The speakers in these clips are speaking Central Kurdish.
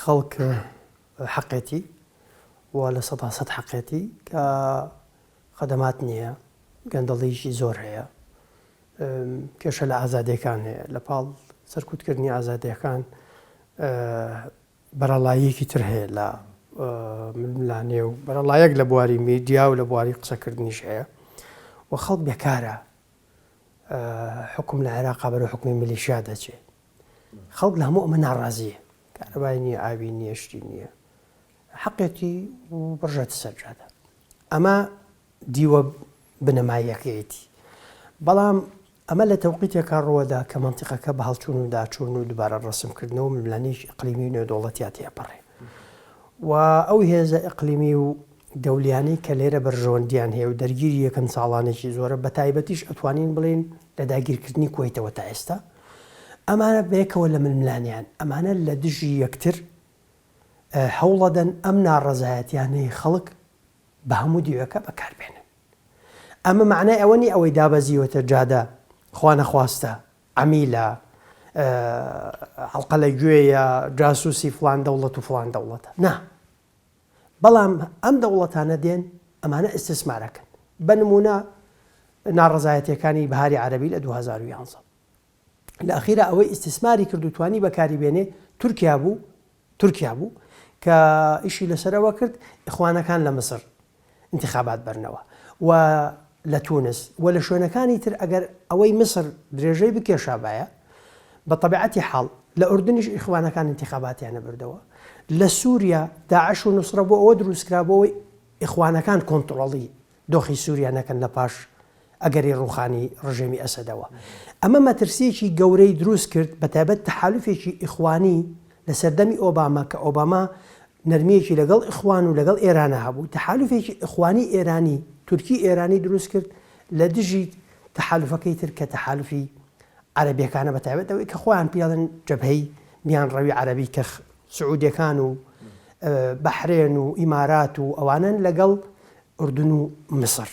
خەڵک حەقێتی و لە 100% حەقێتی کە خەدەمات نییە، گەندەڵیشی زۆر هەیە، کێشە لە ئازادیەکان هەیە. لە پاڵ سەرکوتکردنی ئازادیەکان بەرەڵایەکی تر هەیە لە ململانێ و بەرەڵایەک لە بواری میدیا و لە بواری قسەکردنیش هەیە و خەڵک بێکارە حکم لە عێراقا بەرەو حکمی میلیشیا دەچێت. خەڵک لە هەموو ئەمە ناڕازیە، کارەبای نییە، ئاوی نییە، شتی نییە، حەقێتی و بڕژێتە سەرجادە. ئەمە دیوە بنەماییەکەیەتی. بەڵام ئەمە لە تەوقیتێکا ڕۆدا کە مەنتیقەکە بە هەڵچوون و داچوون و دووبارە ڕەسمکردنەوە ململانیش ئیقلیمی و نێودەوڵەتیات تێپەڕێ و ئەو هێزە ئیقلیمی و دەولیانەی کە لێرە بەرژەوەندیان هەیە و دەرگیری یەکەم ساڵانێکی زۆرە بە تایبەتیش ئەتوانین بڵێن لە داگیرکردنی کۆیتەوە تا ئێستا ئەمانە بەیەکەوە لە ململانیان ئەمانە لە دژی یەکتر هەوڵەدەن ئەم ناڕەزایەتیانەی خەڵک بە هەموو دیوەکە بەکاربێنن. ئەمە معنای ئەوە نی ئەوەی دابەزیوەتە جادە خوا نەخواستە عەمیلە هەڵقە لە گوێیە جاسووسی فڵان دەوڵەت و فڵان دەوڵەتە، نا. بەڵام ئەم دەوڵەتانە دێن ئەمانە ئیستیسمارەکەن. بە نمونە ناڕەزایەتیەکانی بەهاری عەرەبی لە 2011 لە ئەخیرا ئەوەی ئیستیسماری کرد و توانی بەکاری بێنێ تورکیا بوو کە ئیشی لەسەرەوە کرد ئیخوانەکان لە مەسر انتخابات بەرنەوە و لە تونس و لە شوێنەکانی تر ئەگەر ئەوەی مصر درێژەی بکێشابایە بە طبیعەتی حاڵ لە ئوردنیش ئیخوانەکان انتخاباتیانە بردەوە. لە سووریا داعش و نوسرە بۆ ئەوە دروستکرا بۆەوەی ئیخوانەکان کۆنتڕۆڵی دۆخی سووریا نەکەن لە پاش ئەگەری ڕوخانی ڕژێمی ئەسەدەوە. ئەمە مەترسیەکی گەورەی دروست کرد بە تایبەت تەحالوفێکی ئیخوانی لە سەردەمی ئۆباما کە ئۆباما نەرمیەکی لەگەڵ ئیخوان و لەگەڵ ئێرانە هەبوو. تەحالوفێکی ئیخوانی ئێرانی تورکی ئێرانی دروست کرد لە دژی تەحالوفەکەی تر کە تەحالوفی عەرەبیەکانە بە تایبەت ئەوەی کە خۆیان پێڵن جەبهەی میان ڕەوی عەرەبی کە سعودیەکان و بەحرێن و ئیمارات و ئەوانن لەگەڵ ئوردن و مسر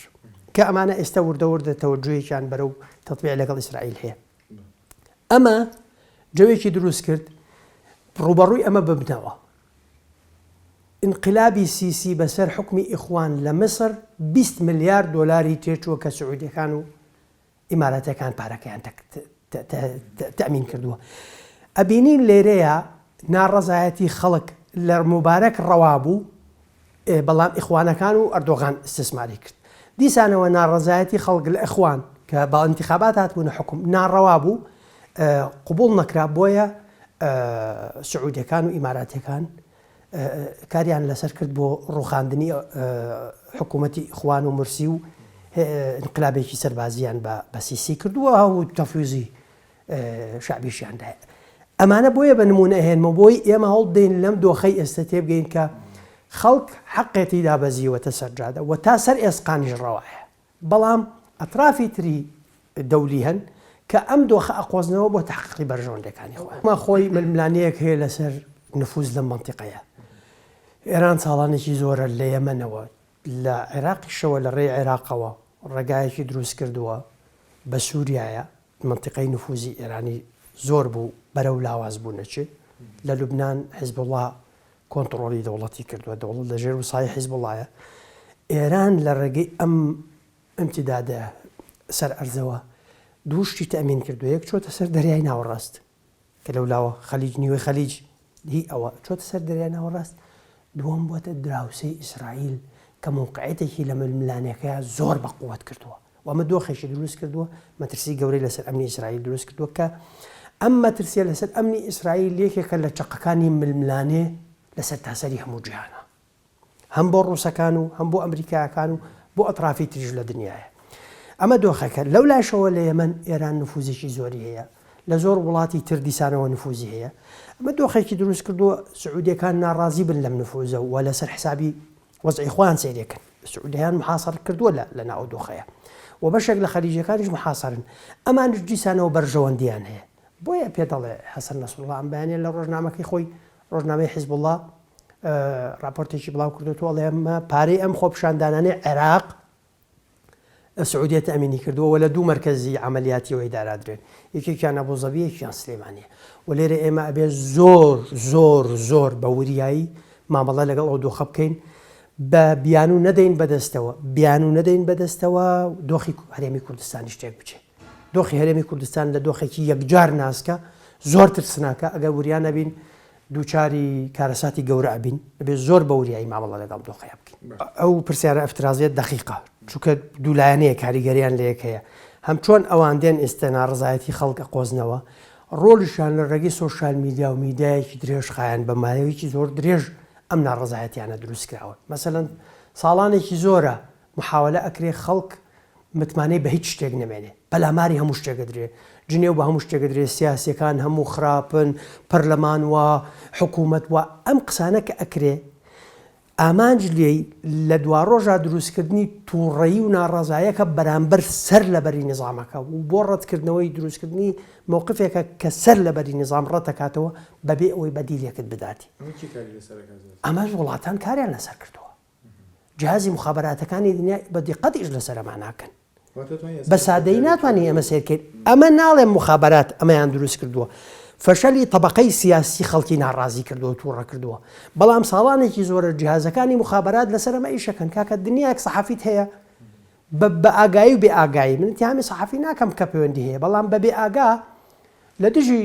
کە ئەمانە ئێستا وردە تەوەجوهێکیان بەرەو تەطبیع لەگەڵ ئیسرائیل هەیە. ئەمە جەوێکی دروست کرد ڕوبەڕووی ئەمە ببنەوە. انقلابی سیسی بەسەر حکمی ئیخوان لە مصر 20 ملیار دۆلاری تێچووە کە سعودیەکان و ئیمارەتەکان پارەکەیان تەمین کردووە. ئەبینین لێرەیە ناڕەزایەتی خەڵک لە مبارەک ڕەوا بوو بەڵام ئیخوانەکان و ئەردۆغان استیسماری کرد. دیسانەوە ناڕەزایەتی خەڵک لە ئیخوان کە بە انتخابات هاتبوونە حکم ناڕەوا بوو قبول نەکرا بۆیە سعودیەکان و ئیماراتەکان کاریان لەسەر کرد بۆ ڕوخاندنی حکوومەتی ئیخوان و مرسی و انقلابێکی سەربازیان بە سیسی کردووە و تەفویزی شعبیشیاندایە. ئەمانە بۆیە بە نمونە هێنمە بۆی ئێمە هەڵدەین لەم دۆخەی ئێستا تێبگەین کە خەڵک حەقێتی دابەزیوەتە سەرجادە و تا سەر ئێسقانیش ڕەوایە. بەڵام ئەطرافی تری دەولی هەن کە ئەم دۆخە ئەقۆزنەوە بۆ تەحقیقی بەرژەوەندەکانی خۆیان. ما خۆی ململانەیەک هەیە لەسەر نفوز لەم مەنتیقەیە. ئێران ساڵانێکی زۆرە لە یەمەنەوە لە عێراقیشەوە لە ڕێی عێراقەوە ڕێگایەکی دروست کردووە بە سووریایە منتیقەی نفوزی ئێرانی زۆر بوو بەرەو لاواز بوو نەچێ. لە لوبنان حیزبوڵڵا کۆنتڕۆڵی دەوڵەتی کردووە، دەوڵەت لەژێر وسای حیزبوڵڵایە. ئێران لە ڕێگەی ئەم ئیمتیدادە سەر ئەرزەوە دووشتی تەمین کردووە. یەک چۆتە سەر دەریای ناوەڕاست کە لەولاوە خەلیج نیوەی خەلیج هی ئەوە چۆتە سەر دەریای ناوەڕاست. دووەم بووەتە دراوسەی ئیسرائیل کە موقعیتێکی لە ململانەکەیە زۆر بە قووەت کردووە و ئەمە دۆخێکی دروست کردووە. مەترسی گەورەی لەسەر ئەمنی ئیسرائیل دروست کردووە کە ئەم مەترسیە لەسەر ئەمنی ئیسرائیل یەکێکە لە چەقەکانی ململانێ لەسەر تاسەری هەموو جیهانە، هەم بۆ ڕووسەکان و هەم بۆ ئەمریکایەکان و بۆ ئەطرافی تریژ لە دنیاە. ئەمە دۆخەکە. لەو لاشەوە لە یەمەن ئێران نفوزێکی زۆری هەیە، لە زۆر وڵاتی تر دیسانەوە نفوزی هەیە. ئەمە دۆخێکی دروست کردووە سعودیەکان ناڕازی بن لەم نفوزە و لەسەر حسابی وەزعی خۆیان سیرێکن. سعودیەکان محاصر کردووە لە ناو دۆخەیە و بەشێک لە خەلیجەکانیش محاصرن. ئەمانش دیسانەوە بەرژەوەندیان هەیە. بۆیە پێ دەڵێ حەسەن نەسروڵڵا ئەم بەیانیان لە ڕۆژنامەکەی خۆی ڕۆژنامەی حیزبوڵڵا راپۆرتێکی بڵاو کردووە ئەڵێ ئەمە پارەی ئەم خۆپیشاندانانەی عێراق سعودیە تەمینی کردووە وە لە دوو مەرکەزی عملیاتی و ئیدارادرێن یەکێکیان ئەبوظەبی یەکیان سلێمانیە و لێرە ئێمە ئەبێ زۆر بە وریایی مامەڵە لەگەڵ ئەو دۆخە بکەین بە بیان و نەدەین بەدەستەوە دۆخی هەرێمی کوردستانی شتێک بچێت دۆخی هەرێمی کوردستان لە دۆخێکی یەکجار ناسکە زۆر ترسناکە ئەگەر وریان نەبین دووچاری کارەساتی گەورە ئەبین بێ زۆر بە وریایی مامەڵە لەگەڵ دۆخەیە بکەین ئەو پرسیارە ئەفترازیەت دقیقە چونکە دوولایەنەیە کاریگەریان لە یەکەیە هەم چۆن ئەوان دێن ئێستا ناڕزایەتی خەڵکە قۆزنەوە ڕۆڵیشان لە ڕێگەی سۆشیال میدیا و میدایەکی درێژ خایەن بە مایەوەیەکی زۆر درێژ ئەم ناڕزایەتیانە دروست کراوە مەسەلەن ساڵانێکی زۆرە محاولە ئەکرێ خەڵک متمانەی بە هیچ شتێک نەمێنێ پەلاماری هەموو شتێکە درێ جنێو بە هەموو شتێکە درێ سیاسیەکان هەموو خراپن پەرلەمان وە حکوومەت وە ئەم قسانە کە ئەکرێ ئامانج لێی لە دوا ڕۆژە دروستکردنی تووڕەیی و ناڕازایەکە بەرامبەر سەر لەبەری نظامەکە و بۆ ڕەتکردنەوەی دروستکردنی مووقفێکە کە سەر لەبەری نظام ڕەتەکاتەوە بەبێ ئەوەی بەدیلێکت بداتی ئەمەش وڵاتان کاریان لەسەر کردووە جیهازی مخابراتەکانی دنیا بە دیقەتیش لەسەر ئەمە ناکەن بە سادەیی ناتوانین ئەمە سێرکەین ئەمە ناڵێن مخابرات ئەمەیان دروست کردووە فەشەلی طبقەی سیاسی خەڵکی ناڕازی کردووە تووڕە کردووە بەڵام ساڵانێکی زۆرە جیهازەکانی مخابرات لەسەر ئەمە ئیشەکەن کاکە دنیاک سەحافیت هەیە بە ئاگایی و بێ ئاگایی من تیامی سەحافی ناکەم کە پەیوەندی هەیە بەڵام بە بێ ئاگا لە دژی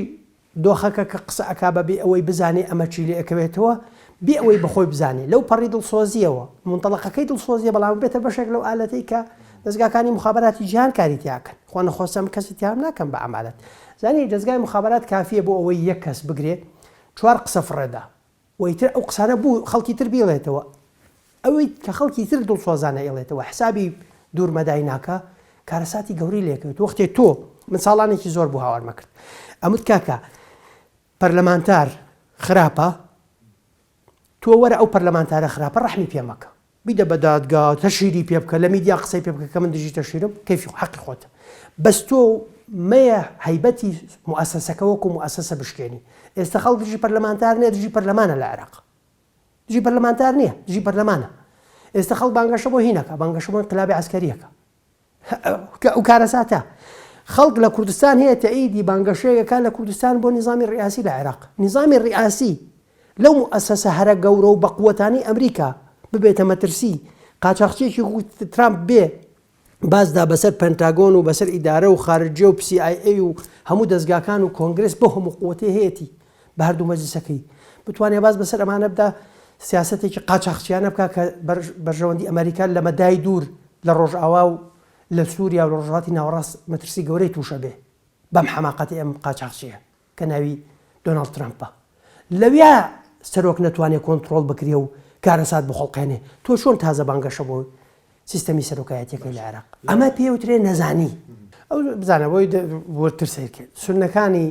دۆخەکە کە قسە ئەکا بەبێ ئەوەی بزانێ ئەمە چی لێ ئەکەوێتەوە بێ ئەوەی بەخۆی بزانێ لەو پەڕی دڵسۆزیەوە منتەڵەقەکەی دڵسۆزیە بەڵام بێتە بەشێک لەو ئالەتەی کە دەستگاکانی مخابراتی جیهان کاری تیاکەن خۆ نەخۆستەم کەسی تیام ناکەم بە ئەمالەت زانی دەستگای مخابرات کافیە بۆ ئەوەی یەک کەس بگرێت چوار قسە فڕێدا وەیتر ئەو قسانە بوو خەڵکی تر بێڵێتەوە ئەوەی کە خەڵکی تر دڵسۆزانە ئێڵێتەوە حسابی دوورمەدای ناکە کارەساتی گەوری لێکەوێت وەختێ تۆ من ساڵانێکی زۆر بوو هاوارمە کرد ئەمت کاکە پەرلەمانتار خراپە تۆ وەرە ئەو پەرلەمانتارە خراپە ڕەحمی پێ مەکە بیدە بە دادگا تەشیری پێ بکە لە میدیا قسەی پێ بکە کە من دژی تەشیرم کەیفی حەقی خۆتە بەس تۆ مەیە هەیبەتی موسسەکە وەکو موسسە بشکێنی ئێستا خەڵک دژی پەرلەمانتار نییە دژی پەرلەمانە لە عێراق دژی پەرلەمانتار نییە دژی پەرلەمانە ئێستا خەڵک بانگەشە بۆ هینەکە بانگەشە بۆ انقلابی عسکەریەکە ئەو کارەساتە خەڵک لە کوردستان هەیە تەئیدی بانگەشەیەکە لە کوردستان بۆ نظامی ڕیاسی لە عێراق نظامی ڕیاسی لەو موسسە هەرە گەورە و بەقوەتانی ئەمریکا ببێتە مەترسی قاچاقچێکی ترامپ بێ بازدا بەسەر پەنتاگۆن و بەسەر ئیدارە و خارجیە و CIA و هەموو دەستگاکان و کۆنگرس بۆ هەموو قووەتی هەیەی بە هەردوو مەجلیسەکەی بتوانێت باز بەسەر ئەمانە بدا سیاسەتێکی قاچاقچیانە بکە کە بەرژەوەندی ئەمریکا لە مەدای دوور لە ڕۆژئاوا و لە سووریا و لە ڕۆژهاتی ناوەڕاست مەترسی گەورەی تووشە بێ بەم حەماقەتی ئەم قاچاقچیە کە ناوی دۆناڵد ترامپە لەویا سەرۆک نەتوانێت کۆنتڕۆڵ بکرێ و کارەسات بخۆڵقێنێ تۆ چۆن تازە بانگەشە بۆ سیستەمی سەرۆکایەتەکەی لە عێراق ئەمە پێوترێ نەزانی ئەو بزانە بۆی وەرتر سیرکرد سونەکانی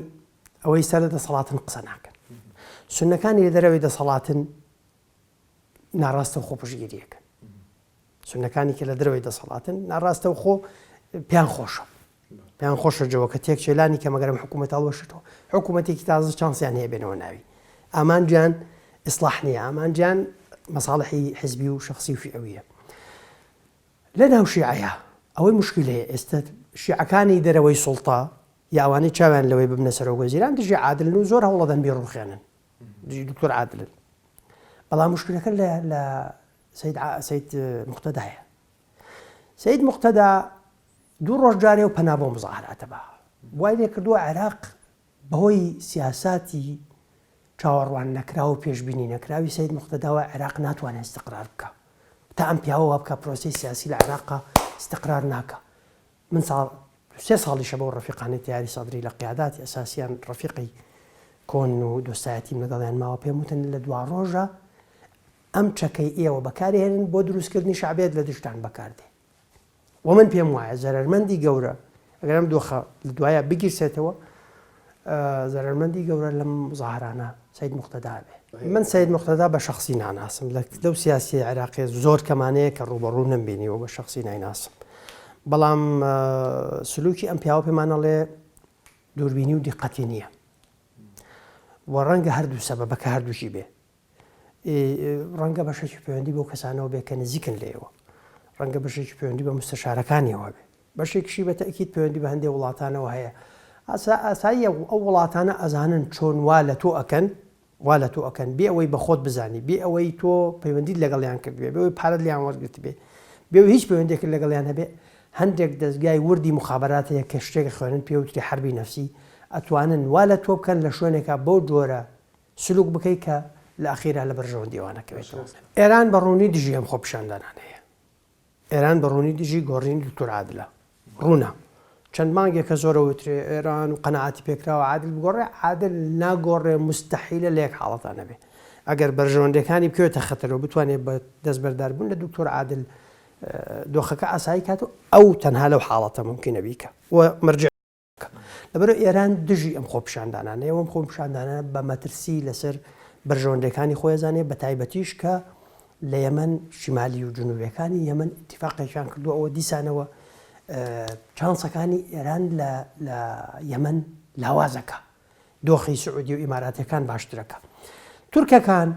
ئەوەی سەر دەسەڵاتن قسە ناکەن سونەکانی لە دەرەوەی دەسەڵاتن ناڕاستە و خۆپشگیریەکەن سونەکانی کە لە دەرەوەی دەسەڵاتن ناڕاستە و خۆ پیان خۆشە جەوە کە تێک چێلانی کە مەگەرم حکوومەت هەڵوەشتەوە حکوومەتێکی تازە چانسیان هەیە بێنەوە ناوی ئامانجیان ئیسلاح نییە ئامانجیان مەساڵحی حزبی و شخصی و فئویە لە ناو شیعەیە ئەوەی مشکل هەیە ئێستا شیعەکانی دەرەوەی سوڵتا یاوانەی چاویان لەوەی ببنە سەرۆکوەزیران دژی عادلن و زۆر هەوڵەدەن بێڕوخێنن دژی دکتۆر عادلن بەڵام مشکلەکە لە سەید موقتەدایە سەید موقتەدا دوو ڕۆژ جارێ و پەنا بۆ مزاحراتە بە وای لێ کردووە عێراق بەهۆی سیاساتی چاوەڕوان نەکرا و پێشبینی نەکراوی سەید موقتەداوە عێراق ناتوانێت استقرار بکە تا ئەم پیاوە بکە پرۆسی سیاسی لە عێراقا استقرار ناکە من سێ ساڵیشە بەو ڕەفیقانی یاری سەدری لە قیاداتی ئەساسیان ڕەفیقی کۆن و دۆستایەتی لەگەڵیان ماوە پێم وتن لە دوا ڕۆژە ئەم چەکەی ئێوە بەکارهێنن بۆ دروستکردنی شعبێت لە دشتان بەکاردێ و من پێم وایە زەرمەندی گەورە ئەگەر ئەم دۆخە لە دوایە بگیرسێتەوە زەرمەندی گەورە لەم مزاحرانە سەید موقتەدا بێ من سەید موقتەدا بە شخصی ناناسم لەو سیاسی عێراقی زۆر کەمانەیە کە ڕوبەڕوو نەمبینیەوە بە شخصی نایناسم بەڵام سلوکی ئەم پیاوە پێمانەڵێ دووربینی و دیقەتی نییە و ڕەنگە هەردوو سەبەبەکە هەردووشی بێ ڕەنگە بەشێکی پەیوەندی بۆ کەسانەوە بێ کە نزیکن لێەوە ڕەنگە بەشێکی پەیوەندی بە مستەشارەکانیەوە بێ، بەشێکشی بە تەئکید پەیوەندی بە هەندێک وڵاتانەوە هەیە. ئاساییە ئەو وڵاتانە ئەزانن چۆن وا لە تۆ ئەکەن بێ ئەوەی بە خۆت بزانی، بێ ئەوەی تۆ پەیوەندیت لەگەڵیان کردبێ، بێ ئەوەی پارەت لیان وەرگرت بێ، بێ هیچ پەیوەندێک لەگەڵیان هەبێ. هەندێک دەستگای وردی مخابرات هەیە کە شتێک خوێنن پێوتری حربی نەفسی، ئەتوانن وا لە تۆ بکەن لە شوێنێکە بۆ جۆرە سلوک بکەیت کە لە ئەخیرا لە بەرژەوە دیوانەکەوێتەوە. ئێران بەڕوونی دژی ئەم خۆپیشاندانان هەیە. ئێران بەڕوونی دژی گۆڕینی دکتۆر عادلە ڕوونە. چەند مانگێکە زۆرە وترێ ئێران و قەنەعاتی پێکراوە عادل بگۆڕێ، عادل ناگۆڕێ، مستەحیلە لە یەک حاڵەتانە بێ. ئەگەر بەرژەوەندەکانی بکەوێتە خەتەرەوە بتوانێت بە دەستبەرداربوون لە دکتۆر عادل دۆخەکە ئاسایی کاتەوە، ئەو تەنها لەو حاڵەتە ممکنە بیکە و مەرجع لەبەرەوە ئێران دژی ئەم خۆپیشاندانانەیە. ئەم خۆپیشاندانە بە مەترسی لەسەر بەرژەوەندەکانی خۆی زانێ، بە تایبەتیش کە لە یەمەن شیمالی و جنوبیەکانی یەمەن ئیتیفاقیان کردو ئەوە دیسانەوە چانسەکانی ئێران لە یەمەن لاوازەکە، دۆخی سعودی و ئیماراتەکان باشترەکە. تورکەکان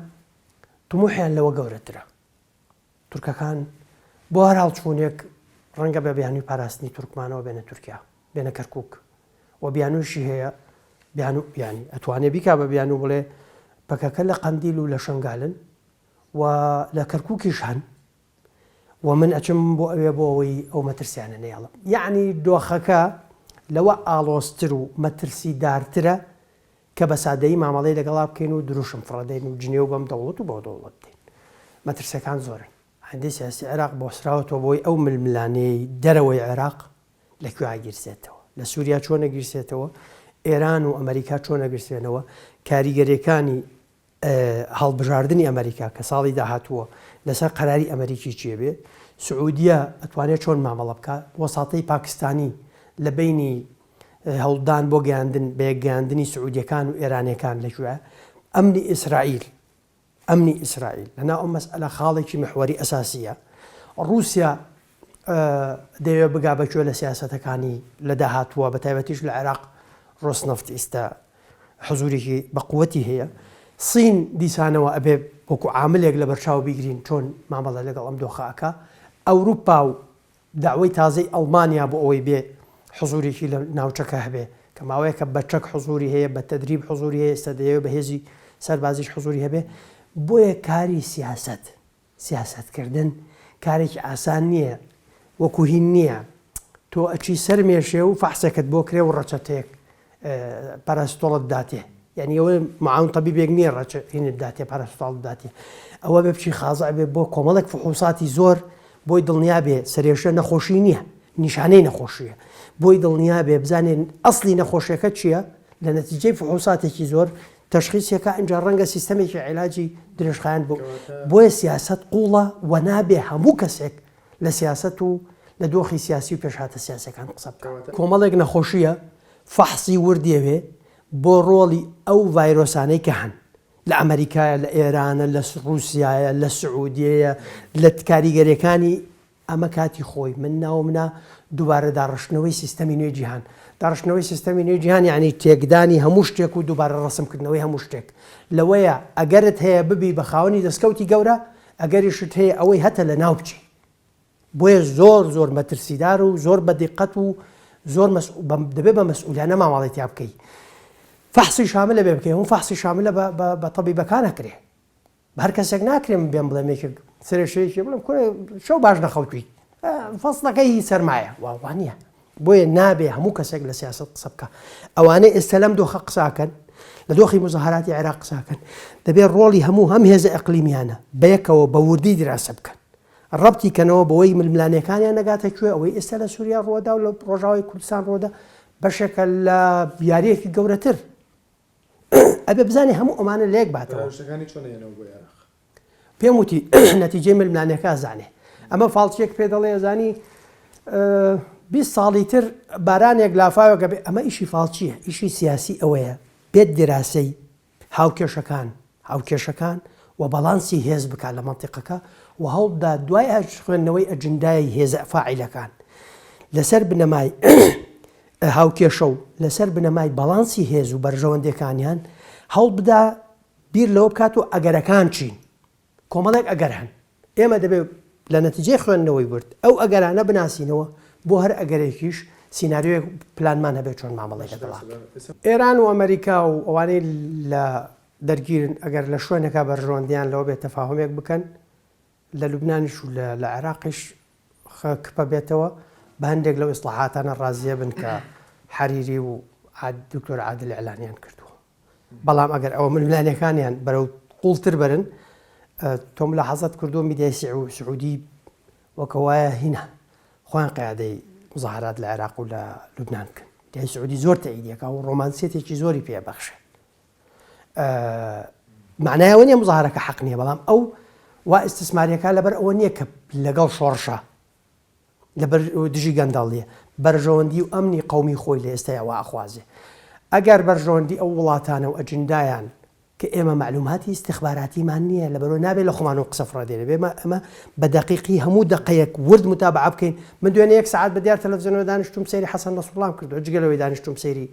تموحیان لەوە گەورەترە. تورکەکان بۆ هەر هەڵچوونێک ڕەنگە بە بیانووی پاراستنی تورکمانەوە بێنە تورکیا، بێنە کەرکووک و بیانووشی هەیە، بیانی ئەتوانێ بیکا بە بیانوو بڵێ پەکەکە لە قەندیل و لە شنگالن و لە کەرکووکیش هەن و من ئەچم بۆ ئەوێ بۆ ئەوەی ئەو مەترسیانە نێڵم. یعنی دۆخەکە لەوە ئاڵۆستر و مەترسی دارترە کە بە سادەیی مامەڵەی لەگەڵا بکەین و دروشم فڕەدەین و جنێ و بەم دەوڵەت و بۆ دەوڵەت دێن. مەترسەکان زۆرن. هەندێک سیاسی عێراق بۆسراوەتەوە بۆی ئەو ململانەی دەرەوەی عێراق لەکوێ گیرسێتەوە، لە سووریا چۆن نەگیرسێتەوە، ئێران و ئەمریکا چۆن نەگرسێنەوە، کاریگەریەکانی هەڵبژاردننی ئەمریکا کە ساڵی داهاتووە لەسەر قەراری ئەمریکی چێ بێ، سعودیە ئەتوانێت چۆن مامەڵە بکە، وەساتەی پاکستانی لە بینی هەوڵدان بۆ گەیاندن بە گەیاندنی سعودیەکان و ئێرانیەکان لەکوێ، ئەمنی ئیسرائیل لەنا ئەو مەسئلە خاڵێکی محوەری ئەساسیە. ڕووسیا دەیەوێت بگا بەکوێ لە سیاسەتەکانی لە داهاتووە، بە تایبەتیش لە عێراق ڕۆسنەفت ئێستا حزورێکی بەقوەتی هەیە. سین دیسانەوە ئەبێ وەکو عاملێک لە بەرچاو بیگرین چۆن مامەڵە لەگەڵ ئەم دۆخەکە. ئەوروپا و داوای تازەی ئەڵمانیا بۆ ئەوەی بێ حزورێکی لە ناوچەکە هەبێ، کە ماوەیە کە بە چەک حزوری هەیە، بە تەدریب حزوری هەیە، ئێستا دەیەوێت بە هێزی سەربازیش حزوری هەبێ. بۆیە کاری سیاسەتکردن کارێکی ئاسان نییە، وەکو هین نییە. تۆ ئەچی سەر مێشێ و فەحسەکەت بۆ کرێ و ڕەچەتەیەک پەرستۆڵت داتێ، یعنی ئەوە معاون تەبیبێک نییە ڕەچەینت داتێ پەرستۆڵ داتێ، ئەوە بێ بچی خازە بێ بۆ کۆمەڵێک فحوساتی زۆر بۆی دڵنیا بێ سەرێشە نەخۆشی نییە، نیشانەی نەخۆشیە، بۆی دڵنیا بێ بزانێن ئەسڵی نەخۆشیەکە چییە، لە نەتیجەی فحوساتێکی زۆر تەشخیصێکە ئەنجا ڕەنگە سیستەمێکی عیلاجی درێژخایەن بوو. بۆیە سیاست قوڵە و نابێ هەموو کەسێک لە سیاست و لە دۆخی سیاسی و پێشهاتە سیاسەکان قسە بکە. کۆمەڵێک نەخۆشیە فەحسی وردیەوێ بۆ ڕۆڵی ئەو ڤایرۆسانەی کە هەن لە ئەمریکایە، لە ئێرانە، لە رووسایە، لە سعودیەیە، لە کاریگەریەکانی ئەمە کاتی خۆی من ناومنا دووبارە داڕشتنەوەی سیستەمی نوێی جیهان. داڕشتنەوەی سیستەمی نوێی جیهان یعنی تێکدانی هەموو شتێک و دووبارە ڕسمکردنەوەی هەموو شتێک. لەوەیە ئەگەرت هەیە ببی بە خاوەنی دەستکەوتی گەورە، ئەگەریشت هەیە ئەوەی هەتە لە ناو بچی. بۆیە زۆر مەترسیدار و زۆر بەدقت و زۆر دەبێت بە مەسئولانە مامەڵێتیا بکەی. فەحسی شاملە بێ بکەی، هەموو فەحسی شاملە بە تەبیبەکان ئەکرێ، بە هەر کەسێک ناکرێم بێم بڵێم سرێشەیەکی بڵم شەو باش نەخەوتوی فەسڵەکەی سەرمایە وانە. بۆیە نابێ هەموو کەسێک لە سیاست قسە بکە. ئەوانەی ئێستا لەم دۆخە قساکەن، لە دۆخی مزاهراتی عێراق قساکەن، دەبێت ڕۆڵی هەموو هەم هێزە ئەقلیمیانە بەیەکەوە بە وردی دراسە بکەن، ڕەبتی کەنەوە بەوەی ململانەکانیان نەگاتە کوێ، ئەوەی ئێستا لە سووریا ڕۆدا و لە ڕۆژاوای کوردستان ڕۆدا بەشێکە لە یاریەکی گەورەتر. ئەبێ بزانێ هەموو ئەمانە لێک باتەوە. پێم وتی نەتیجەی ململانەکە زانێ. ئەمە فاڵچێک پێ دەڵێ زانی 20 ساڵی تر بارانێک لافاوەکە بێ، ئەمە ئیشی فاڵچیە، ئیشی سیاسی ئەوەیە بێت دیراسەی هاوکێشەکان و بەڵانسی هێز بکات لە مەنتیقەکە و هەوڵدا دوای خوێندنەوەی ئەجندای هێزە فاعیلەکان لەسەر بنەمای هاوکێشە و لەسەر بنەمای بەڵانسی هێز و بەرژەوەندەکانیان هەوڵ بدا بیر لەوە بکات و ئەگەرەکان چین. کۆمەڵێک ئەگەر هەن، ئێمە دەبێت لە نەتیجەی خوێندنەوەی برد ئەو ئەگەرانە بناسینەوە بۆ هەر ئەگەرێکیش سیناریۆیەک پلانمان هەبێت چۆن مامەڵی لەگەڵا ئێران و ئەمریکا و ئەوانەی لە دەرگیرن ئەگەر لە شوێنێکا بەرژەوەندیان لەوە بێت تەفاهمێک بکەن لە لوبنانیش و لە عێراقیش کپە بێتەوە بە هەندێک لەو ئیسلاحاتانە ڕازیە بن کە حەریری و دکتۆر عادل ئەعلانیان کردووە بەڵام ئەگەر ئەوە ململانیەکانیان بەرەو قوڵتر برن تۆم لە حەزت کردو میدیای سعودی وەکەوایە هینە خۆیان قیادەی مزاهرات لە عێراق و لە لوبنان کرد میدیای سعودی زۆر تەئیدیەکە و ڕۆمانسیەتێکی زۆری پێبەخشێ معنایەوە نییە مزاهرەکە حەق نییە بەڵام ئەو وا ئیستسماریەکە لەبەر ئەوە نییە کە لەگەڵ شۆڕشە لەبەر دژی گەنداڵیە بەرژەوەندی و ئەمنی قەومی خۆی لە ئێستای ئەوە ئەخوازێ ئەگەر بەرژەوەندی ئەو وڵاتانە و ئەجندایان کە ئێمە معلوماتی استخباراتیمان نییە لەبەرەوە نابێت لە خۆمان و قسە فڕادێنێ بێمە ئەمە بە دقیقی هەموو دقەیەک ورد متابعە بکەین من دوێنێ 1 ساعت بە دیار تەلەڤیزیۆنەوە دانیشتوم سەیری حەسەن نەسروڵڵام کردووە جگەلەوەی دانیشتوم سەیری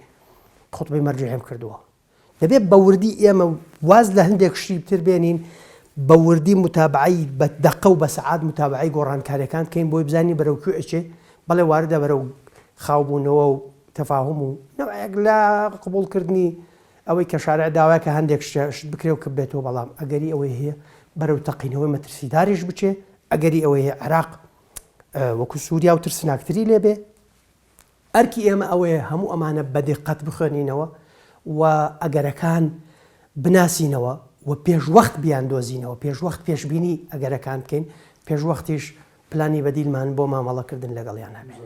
خوتبەی مەرجعیم کردووە دەبێت بە وردی ئێمە واز لە هەندێک شتی تر بێنین بە وردی متابعی بە دقە و بە سەعات متابعی گۆڕانکاریەکان بکەین بۆی بزانین بەرەو کوێ ئەچێ بەڵێ واردە بەرەو خاوبوونەوە و تەفاهم و نەوەیەک لە قبوڵکردنی ئەوەی کە شارع داوای کە هەندێک شت بکرێ و کە بێتەوە بەڵام ئەگەری ئەوەی هەیە بەرەو تەقینەوەی مەترسیداریش بچێ ئەگەری ئەوەی هەیە عێراق وەکو سووریا و ترسناکتری لێبێ ئەرکی ئێمە ئەوەیە هەموو ئەمانە بەدقت بخوێنینەوە و ئەگەرەکان بناسینەوە و پێشوەخت بیاندۆزینەوە پێشوەخت پێشبینی ئەگەرەکان بکەین پێشوەختیش پلانی بەدیلمان بۆ مامەڵەکردن لەگەڵیان هەبێت.